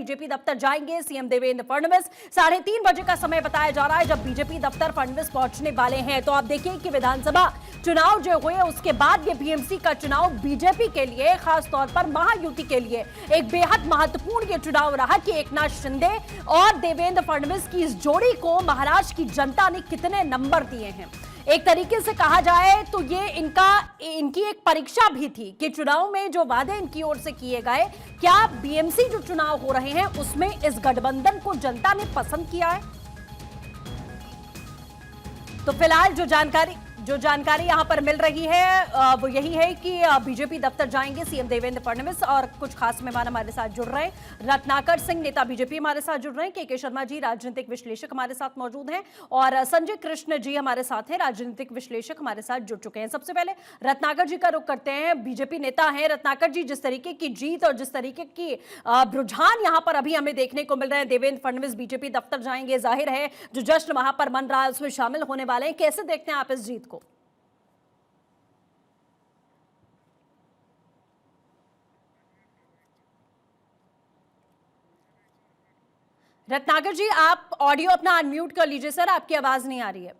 BJP दफ्तर जाएंगे CM Devendra Fadnavis. 3:30 बजे का समय बताया जा रहा है जब बीजेपी दफ्तर फडणवीस पहुंचने वाले हैं। तो आप देखिए कि विधानसभा चुनाव जो हुए उसके बाद ये बीएमसी का चुनाव बीजेपी के लिए, खास तौर पर महायुति के लिए एक बेहद महत्वपूर्ण ये चुनाव रहा कि एकनाथ शिंदे और देवेंद्र फडणवीस की इस जोड़ी को महाराष्ट्र की जनता ने कितने नंबर दिए हैं। एक तरीके से कहा जाए तो ये इनकी एक परीक्षा भी थी कि चुनाव में जो वादे इनकी ओर से किए गए, क्या बीएमसी जो चुनाव हो रहे हैं उसमें इस गठबंधन को जनता ने पसंद किया है। तो फिलहाल जो जानकारी यहां पर मिल रही है वो यही है कि बीजेपी दफ्तर जाएंगे सीएम देवेंद्र फडणवीस और कुछ खास मेहमान हमारे साथ जुड़ रहे हैं। रत्नाकर सिंह नेता बीजेपी हमारे साथ जुड़ रहे हैं, के शर्मा जी राजनीतिक विश्लेषक हमारे साथ मौजूद हैं और संजय कृष्ण जी हमारे साथ हैं, राजनीतिक विश्लेषक हमारे साथ जुड़ चुके हैं। सबसे पहले रत्नाकर जी का रुख करते हैं, बीजेपी नेता हैं। रत्नाकर जी, जिस तरीके की जीत और जिस तरीके की रुझान यहां पर अभी हमें देखने को मिल रहे हैं, देवेंद्र फडणवीस बीजेपी दफ्तर जाएंगे, जाहिर है जो जश्न वहां पर मन रहा है उसमें शामिल होने वाले हैं, कैसे देखते हैं आप इस जीत को? रत्नाकर जी, आप ऑडियो अपना अनम्यूट कर लीजिए सर, आपकी आवाज नहीं आ रही है।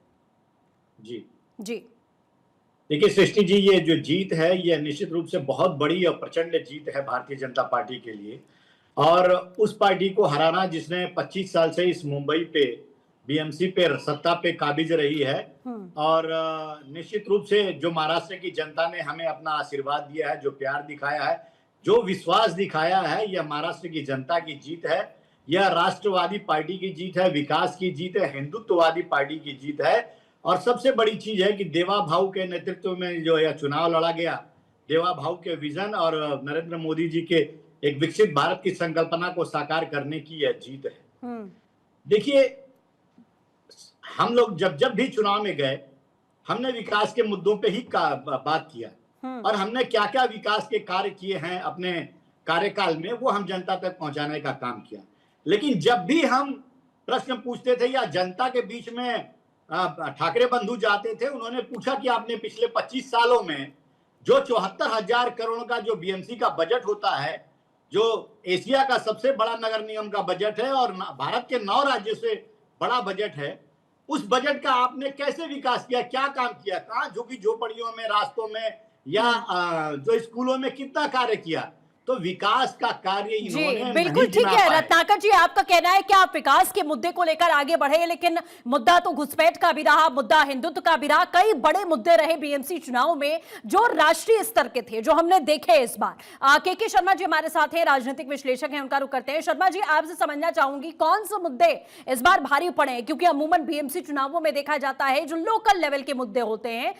जी जी देखिए सृष्टि जी, ये जो जीत है ये निश्चित रूप से बहुत बड़ी और प्रचंड जीत है भारतीय जनता पार्टी के लिए। और उस पार्टी को हराना जिसने 25 साल से इस मुंबई पे बीएमसी पे सत्ता पे काबिज रही है, और निश्चित रूप से जो महाराष्ट्र की जनता ने हमें अपना आशीर्वाद दिया है, जो प्यार दिखाया है, जो विश्वास दिखाया है, यह महाराष्ट्र की जनता की जीत है। यह राष्ट्रवादी पार्टी की जीत है, विकास की जीत है, हिंदुत्ववादी पार्टी की जीत है। और सबसे बड़ी चीज है कि देवा भाऊ के नेतृत्व में जो यह चुनाव लड़ा गया, देवा भाऊ के विजन और नरेंद्र मोदी जी के एक विकसित भारत की संकल्पना को साकार करने की यह जीत है। देखिए, हम लोग जब भी चुनाव में गए, हमने विकास के मुद्दों पे ही बात किया और हमने क्या क्या विकास के कार्य किए हैं अपने कार्यकाल में, वो हम जनता तक पहुंचाने का काम किया। लेकिन जब भी हम प्रश्न पूछते थे या जनता के बीच में ठाकरे बंधु जाते थे, उन्होंने पूछा कि आपने पिछले 25 सालों में जो 74,000 करोड़ का जो बीएमसी का बजट होता है, जो एशिया का सबसे बड़ा नगर निगम का बजट है और भारत के 9 राज्यों से बड़ा बजट है, उस बजट का आपने कैसे विकास किया, क्या काम किया, कहाँ झुग्गी झोपड़ियों में, रास्तों में या जो स्कूलों में कितना कार्य किया। तो विकास का कार्य इन्होंने बिल्कुल ठीक है। रत्नाकर जी, आपका कहना है कि आप विकास के मुद्दे को लेकर आगे बढ़े, लेकिन मुद्दा तो घुसपैठ का भी रहा, मुद्दा हिंदुत्व का भी रहा, कई बड़े मुद्दे रहे बीएमसी चुनाव में जो राष्ट्रीय स्तर के थे, जो हमने देखे इस बार। के शर्मा जी हमारे साथ हैं, राजनीतिक विश्लेषक हैं, उनका रुख करते हैं। शर्मा जी, आपसे समझना चाहूंगी कौन से मुद्दे इस बार भारी पड़े, क्योंकि अमूमन बीएमसी चुनावों में देखा जाता है जो लोकल लेवल के मुद्दे होते हैं,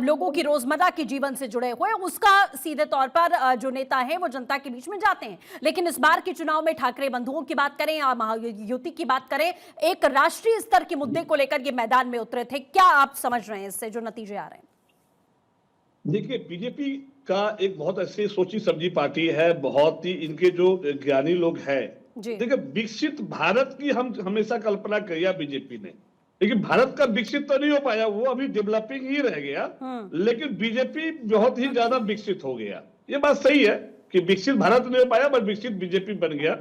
लोगों की रोजमर्रा के जीवन से जुड़े हुए, उसका सीधे तौर पर जो नेता है वो जनता के बीच में जाते हैं। लेकिन इस बार के चुनाव में ठाकरे बंधुओं की बात करें या महायुति की बात करें, एक राष्ट्रीय स्तर के मुद्दे को लेकर ये मैदान में उतरे थे। क्या आप समझ रहे हैं इससे जो नतीजे आ रहे हैं? देखिए, बीजेपी का एक बहुत अच्छी सोची समझी पार्टी है, बहुत ही इनके जो ज्ञानी लोग हैं। देखिए, विकसित भारत की हम हमेशा कल्पना किया बीजेपी ने, लेकिन भारत का विकसित तो नहीं हो पाया, वो अभी डेवलपिंग ही रह गया। लेकिन बीजेपी बहुत ही ज्यादा विकसित हो गया। ये बात सही है कि विकसित भारत नहीं हो पाया, बट विकसित बीजेपी बन गया।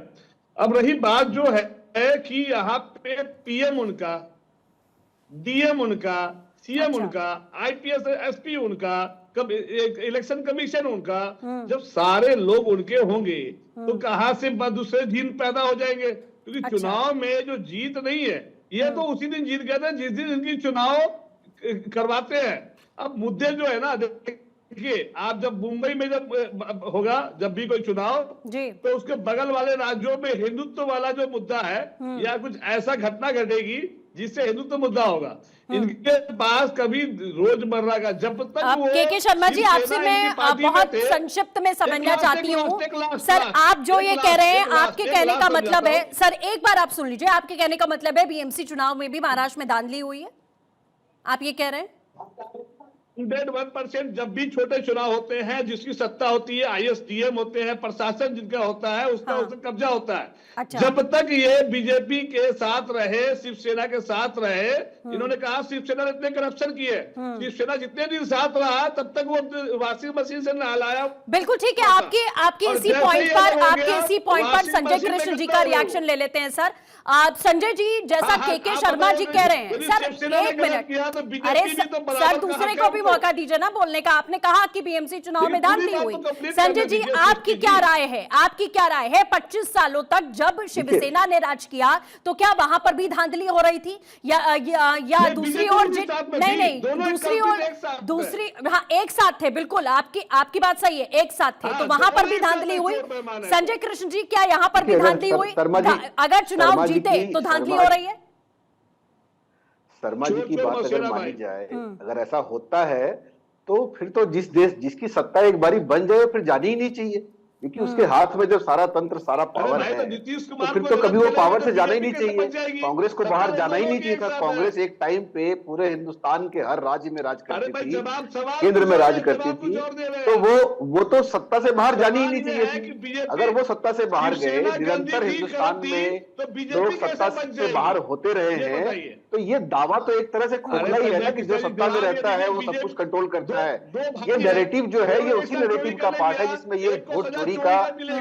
अब रही बात जो है कि यहाँ पे पीएम उनका, डीएम उनका, सीएम उनका, आईपीएस एसपी उनका, इलेक्शन कमीशन उनका, जब सारे लोग उनके होंगे तो कहां से दूसरे दिन पैदा हो जाएंगे? क्योंकि चुनाव में जो जीत नहीं है, ये तो उसी दिन जीत गए थे जिस दिन इनकी चुनाव करवाते हैं। अब मुद्दे जो है ना, देखिए, आप जब मुंबई में जब होगा जब भी कोई चुनाव, तो उसके बगल वाले राज्यों में हिंदुत्व वाला जो मुद्दा है या कुछ ऐसा घटना घटेगी जिससे हिंदुत्व मुद्दा होगा। इनके पास कभी रोजमर्रा का, जब तक वो के शर्मा जी, आपसे मैं बहुत संक्षिप्त में समझना चाहती हूँ सर। आप जो ये कह रहे हैं, आपके कहने का मतलब है सर, एक बार आप सुन लीजिए, आपके कहने का मतलब है बीएमसी चुनाव में भी महाराष्ट्र में धांधली हुई है, आप ये कह रहे हैं? 101% जब भी छोटे चुनाव होते हैं, जिसकी सत्ता होती है, आईएसडीएम होते हैं, प्रशासन जिनका होता है, उसका हाँ। उसका कब्जा होता है। अच्छा। जब तक ये बीजेपी के साथ रहे, शिवसेना के साथ रहे, इन्होंने कहा शिवसेना ने इतने करप्शन किए, शिवसेना जितने दिन साथ रहा तब तक वो वॉशिंग मशीन से नहलाया। बिल्कुल ठीक है, आपके और इसी जैसे पॉइंट ही पर अलग हो आपके गया, इसी पॉइंट पर वॉशिंग संजय मशीन में कृष्ण जी कितना का हो? रिएक्शन ले लेते हैं सर। संजय जी, जैसा के शर्मा जी कह रहे हैं, सर एक मिनट, अरे सर दूसरे को भी मौका दीजिए ना बोलने का। आपने कहा कि बीएमसी चुनाव में धांधली हुई। संजय जी, आपकी क्या राय है? आपकी क्या राय है? 25 सालों तक जब शिवसेना ने राज किया तो क्या वहां पर भी धांधली हो रही थी या दूसरी ओर? नहीं, दूसरी हाँ एक साथ थे, बिल्कुल आपकी बात सही है, एक साथ थे, तो वहां पर भी धांधली हुई। संजय कृष्ण जी, क्या यहाँ पर भी धांधली हुई? अगर चुनाव जीते तो धांधली हो रही है? शर्मा जी की बात अगर मानी जाए, अगर ऐसा होता है तो फिर तो जिसकी सत्ता एक बारी बन जाए फिर जानी ही नहीं चाहिए, क्योंकि उसके हाथ में जो सारा तंत्र, सारा पावर है, तो फिर तो कभी वो पावर से जाना ही नहीं चाहिए। कांग्रेस को बाहर जाना ही नहीं चाहिए था। कांग्रेस एक टाइम पे पूरे हिंदुस्तान के हर राज्य में राज करती थी, केंद्र में राज करती थी, तो वो तो सत्ता से बाहर जानी ही नहीं चाहिए थी। अगर वो सत्ता से बाहर गए, निरंतर हिंदुस्तान में लोग सत्ता से बाहर होते रहे हैं, तो ये दावा तो एक तरह से खोखला ही है ना कि जो सत्ता में रहता है वो सब कुछ कंट्रोल करता है। ये नैरेटिव जो है, ये उसी नैरेटिव का पार्ट है जिसमें ये वोट चोरी की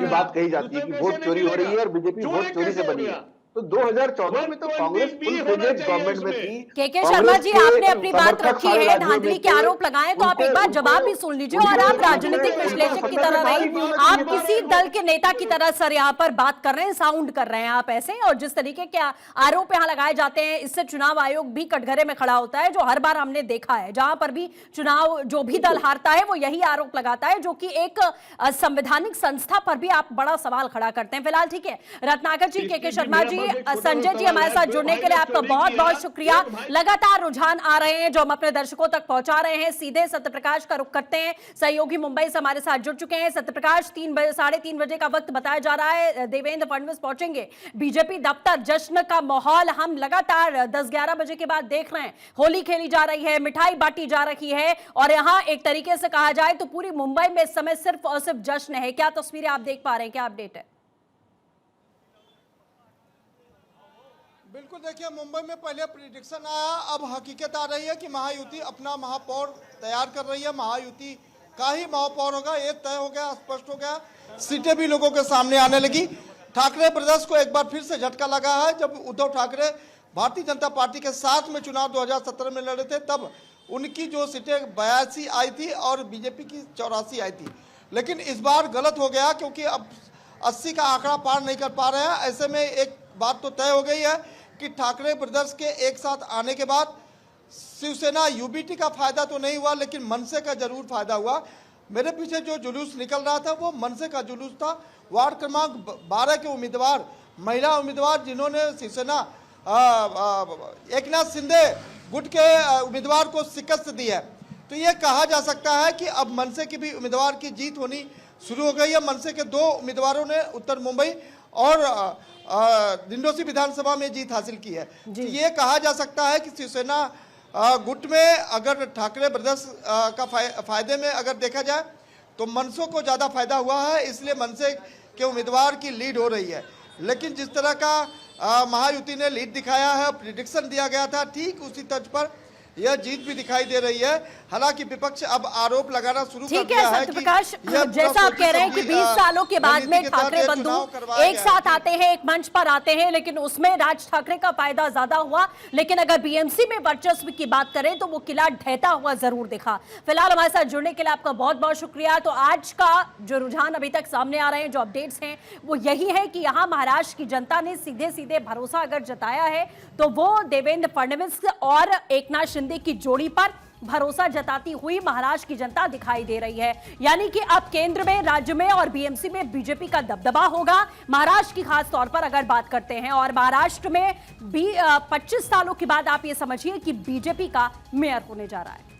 बात कही जाती है कि वोट चोरी हो रही है और बीजेपी वोट चोरी से बनी है। तो 2014 में तो कांग्रेस फुल फ्लेजेड गवर्नमेंट में थी। के शर्मा जी, आपने अपनी बात रखी है, धांधली के आरोप लगाए, तो आप एक बार जवाब भी सुन लीजिए। और आप राजनीतिक विश्लेषक की तरह नहीं, आप किसी दल के नेता की तरह सर यहाँ पर बात कर रहे हैं, साउंड कर रहे हैं आप ऐसे। और जिस तरीके के आरोप यहाँ लगाए जाते हैं, इससे चुनाव आयोग भी कटघरे में खड़ा होता है, जो हर बार हमने देखा है। जहां पर भी चुनाव जो भी दल हारता है वो यही आरोप लगाता है, जो कि एक संवैधानिक संस्था पर भी आप बड़ा सवाल खड़ा करते हैं। फिलहाल ठीक है, रत्नाकर जी, के शर्मा जी, संजय जी, हमारे साथ जुड़ने के लिए आपका बहुत बहुत शुक्रिया। लगातार रुझान आ रहे हैं जो हम अपने दर्शकों तक पहुंचा रहे हैं। सीधे सत्यप्रकाश का रुख करते हैं, सहयोगी मुंबई से हमारे साथ जुड़ चुके हैं। सत्यप्रकाश, 3:30 बजे का वक्त बताया जा रहा है, देवेंद्र फडणवीस पहुंचेंगे बीजेपी दफ्तर। जश्न का माहौल हम लगातार 10-11 बजे के बाद देख रहे हैं। होली खेली जा रही है, मिठाई बांटी जा रही है, और यहाँ एक तरीके से कहा जाए तो पूरी मुंबई में इस समय सिर्फ और सिर्फ जश्न है। क्या तस्वीरें आप देख पा रहे हैं, क्या अपडेट है? बिल्कुल, देखिए, मुंबई में पहले प्रिडिक्शन आया, अब हकीकत आ रही है कि महायुति अपना महापौर तैयार कर रही है। महायुति का ही महापौर होगा, ये तय हो गया, स्पष्ट हो गया। सीटें भी लोगों के सामने आने लगी। ठाकरे ब्रदर्स को एक बार फिर से झटका लगा है। जब उद्धव ठाकरे भारतीय जनता पार्टी के साथ में चुनाव 2017 में लड़े थे, तब उनकी जो सीटें 82 आई थी और बीजेपी की 84 आई थी। लेकिन इस बार गलत हो गया, क्योंकि अब 80 का आंकड़ा पार नहीं कर पा रहे हैं। ऐसे में एक बात तो तय हो गई है कि ठाकरे ब्रदर्स के एक साथ आने के बाद शिवसेना यूबीटी का फायदा तो नहीं हुआ, लेकिन मनसे का जरूर फायदा हुआ। मेरे पीछे जो जुलूस निकल रहा था वो मनसे का जुलूस था। वार्ड क्रमांक 12 के उम्मीदवार, महिला उम्मीदवार, जिन्होंने शिवसेना एकनाथ शिंदे गुट के उम्मीदवार को शिकस्त दी है। तो ये कहा जा सकता है कि अब मनसे की भी उम्मीदवार की जीत होनी शुरू हो गई है। मनसे के 2 उम्मीदवारों ने उत्तर मुंबई और दिंडोसी विधानसभा में जीत हासिल की है। तो ये कहा जा सकता है कि शिवसेना गुट में अगर ठाकरे ब्रदर्स का फायदे में अगर देखा जाए तो मनसों को ज़्यादा फायदा हुआ है, इसलिए मनसे के उम्मीदवार की लीड हो रही है। लेकिन जिस तरह का महायुति ने लीड दिखाया है, प्रिडिक्शन दिया गया था, ठीक उसी तर्ज पर यह जीत भी दिखाई दे रही है। हालांकि विपक्ष अब आरोप लगाना शुरू कर दिया है। सत्यप्रकाश, जैसा आप कह रहे हैं कि 20 सालों के बाद में ठाकरे बंधु एक साथ आते हैं, एक मंच पर आते हैं, लेकिन उसमें राज ठाकरे का फायदा ज्यादा हुआ। लेकिन अगर बीएमसी में वर्चस्व की बात करें तो वो किला ढहता हुआ जरूर दिखा। फिलहाल हमारे साथ जुड़ने के लिए आपका बहुत बहुत शुक्रिया। तो आज का जो रुझान अभी तक सामने आ रहे हैं, जो अपडेट्स हैं, वो यही है कि यहाँ महाराष्ट्र की जनता ने सीधे सीधे भरोसा अगर जताया है तो वो देवेंद्र फडणवीस और एकनाथ शिंदे की जोड़ी पर भरोसा जताती हुई महाराष्ट्र की जनता दिखाई दे रही है। यानी कि अब केंद्र में, राज्य में और बीएमसी में बीजेपी का दबदबा होगा। महाराष्ट्र की खास तौर पर अगर बात करते हैं, और महाराष्ट्र में भी 25 सालों के बाद आप ये समझिए कि बीजेपी का मेयर होने जा रहा है।